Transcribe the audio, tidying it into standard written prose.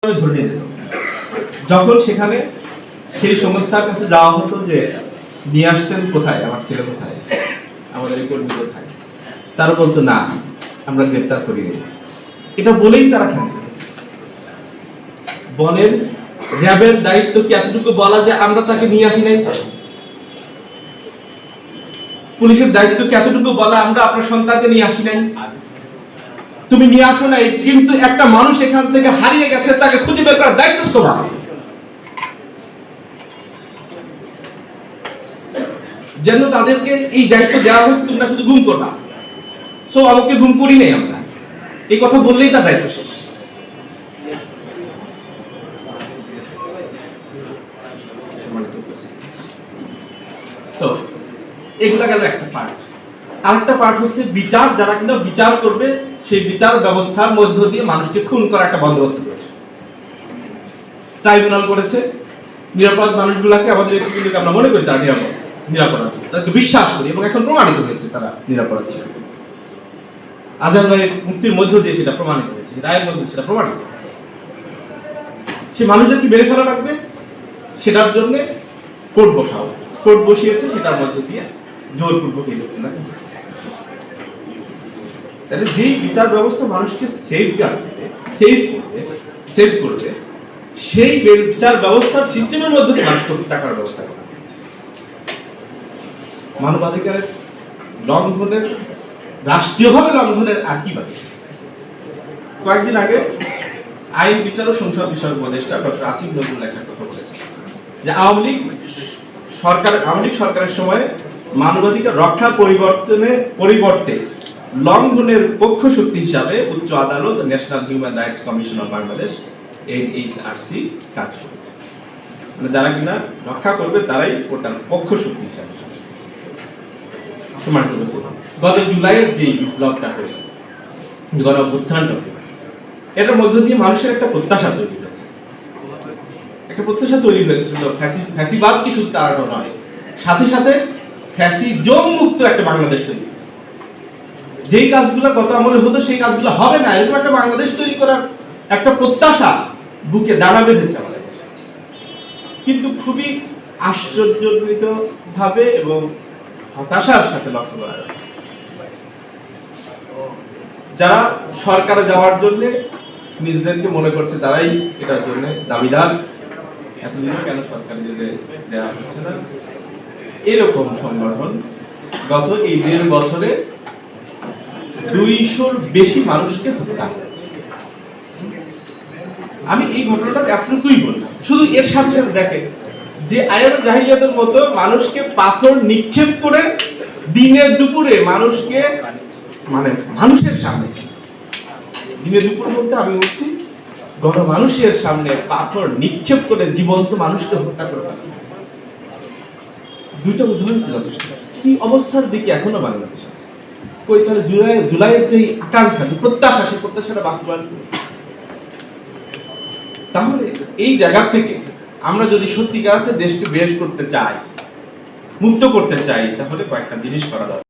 ধরে নিয়ে যেত। যখন সেখানে সেই সংস্থার কাছে যাওয়া হতো যে নিয়ে আসছেন কোথায়, আমার ছেলে কোথায়, আমাদের এই কর্মী কোথায়, তারা বলতো না আমরা গ্রেপ্তার করিনি। এটা বলেই তারা খেলে। বলেন র্যাবের দায়িত্ব কি এতটুকু বলা যে আমরা তাকে নিয়ে আসি নাই? পুলিশের দায়িত্ব কি এতটুকু বলা আমরা আপনার সন্তানকে নিয়ে আসি নাই? তুমি নিয়ে আসো নাই, কিন্তু একটা মানুষ এখান থেকে হারিয়ে গেছে, তাকে খুঁজে বের করার দায়িত্ব তোমার। যেন তাদেরকে এই দায়িত্ব দেওয়া হয়েছে তোমরা শুধু গুম করবা, সো আমাকে গুম করি নাই আমরা, এই কথা বললেই তার দায়িত্ব শেষ। তো এগুলা গেল একটা পার্ট। আরেকটা পার্ট হচ্ছে বিচার, যারা কিনা বিচার করবে সেই বিচার ব্যবস্থার মধ্য দিয়ে মানুষকে খুন করা একটা বন্দোবস্ত করেছে, ট্রাইব্যুনাল করেছে। নিরাপরাধ মানুষগুলাকে আমাদের এদিকে আমরা মনে করি তারা নিরাপরাধ, তাদেরকে বিশ্বাস করি এবং এখন প্রমাণিত হয়েছে তারা নিরাপরাধ ছিল। আজহার ভাইয়ের মুক্তির মধ্য দিয়ে সেটা প্রমাণিত হয়েছে, রায়ের মধ্যে সেটা প্রমাণিত হয়েছে। সে মানুষদেরকে মেরে ফেলা লাগবে, সেটার জন্য কোর্ট বসাও, কোর্ট বসিয়েছে, সেটার মধ্য দিয়ে জোরপূর্বক এই লোক না। তাহলে যেই বিচার ব্যবস্থা মানুষকে সেভ করবে সেই বিচার ব্যবস্থার সিস্টেমের মধ্যে মানুষ হত্যা করার ব্যবস্থা করা হয়েছে। মানবাধিকারের লঙ্ঘনের, রাষ্ট্রীয়ভাবে লঙ্ঘনের আর কি বাকি? কয়েকদিন আগে আইন বিচার ও সংসদ বিষয়ক উপদেষ্টা ডক্টর আসিফ নজরুল একটা কথা বলেছেন যে আওয়ামী লীগ সরকারের সময় মানবাধিকার রক্ষা পরিবর্তে লঙ্ঘনের পক্ষ শক্তি হিসাবে উচ্চ আদালত, national human rights commission of Bangladesh NHRC কাজ করেছে। মানে যারা কিনা রক্ষা করবে তারাই ওটার পক্ষ শক্তি হিসাবে প্রমাণিত হয়েছে। গত জুলাইয়ের যে বিপ্লবটা হলো, গণ অভ্যুত্থানটা হলো, এটার মধ্য দিয়ে মানুষের একটা প্রত্যাশা তৈরি হয়েছে, শুধু ফ্যাসিবাদ কি শুধু তার নয়, সাথে সাথে ফ্যাসিজম মুক্ত একটা বাংলাদেশ তৈরি। যেই কাজগুলো গত আমলে হতো সেই কাজগুলো হবে না, এরকম একটা বাংলাদেশ তৈরি করার একটা প্রত্যাশা বুকে দানা বেঁধেছে আমাদের। কিন্তু খুবই আশ্চর্যজনিত ভাবে এবং হতাশার সাথে লক্ষ্য করা যাচ্ছে যারা সরকারে যাওয়ার জন্য নিজেদেরকে মনে করছে তারাই এটার জন্য দাবিদার, এতদিনও কেন সরকারি যেতে দেওয়া হচ্ছে না, এরকম সংগঠন গত এই 1.5 বছরে 200-র বেশি মানুষকে হত্যা করেছে। আমি এই ঘটনাটা এতটুকুই বললাম, শুধু এর সাথে সাথে দেখেন যে আইয়াম জাহিলিয়াতের মতো মানুষকে পাথর নিক্ষেপ করে দিনে দুপুরে মানুষকে, মানে মানুষের সামনে, দিনে দুপুরের মধ্যে আমি বলছি গণমানুষের সামনে পাথর নিক্ষেপ করে জীবন্ত মানুষকে হত্যা করে ফেলা। দুটো উদাহরণ যথেষ্ট। কি অবস্থার দিকে এখনো বাংলাদেশ আছে? কই তাহলে জুলাইয়ের যে আকাঙ্ক্ষা, যে প্রত্যাশা, সেই প্রত্যাশাটা বাস্তবায়ন করবে। তাহলে এই জায়গা থেকে আমরা যদি সত্যিকার অর্থে দেশকে বেশ করতে চাই, মুক্ত করতে চাই, তাহলে কয়েকটা জিনিস করা দরকার।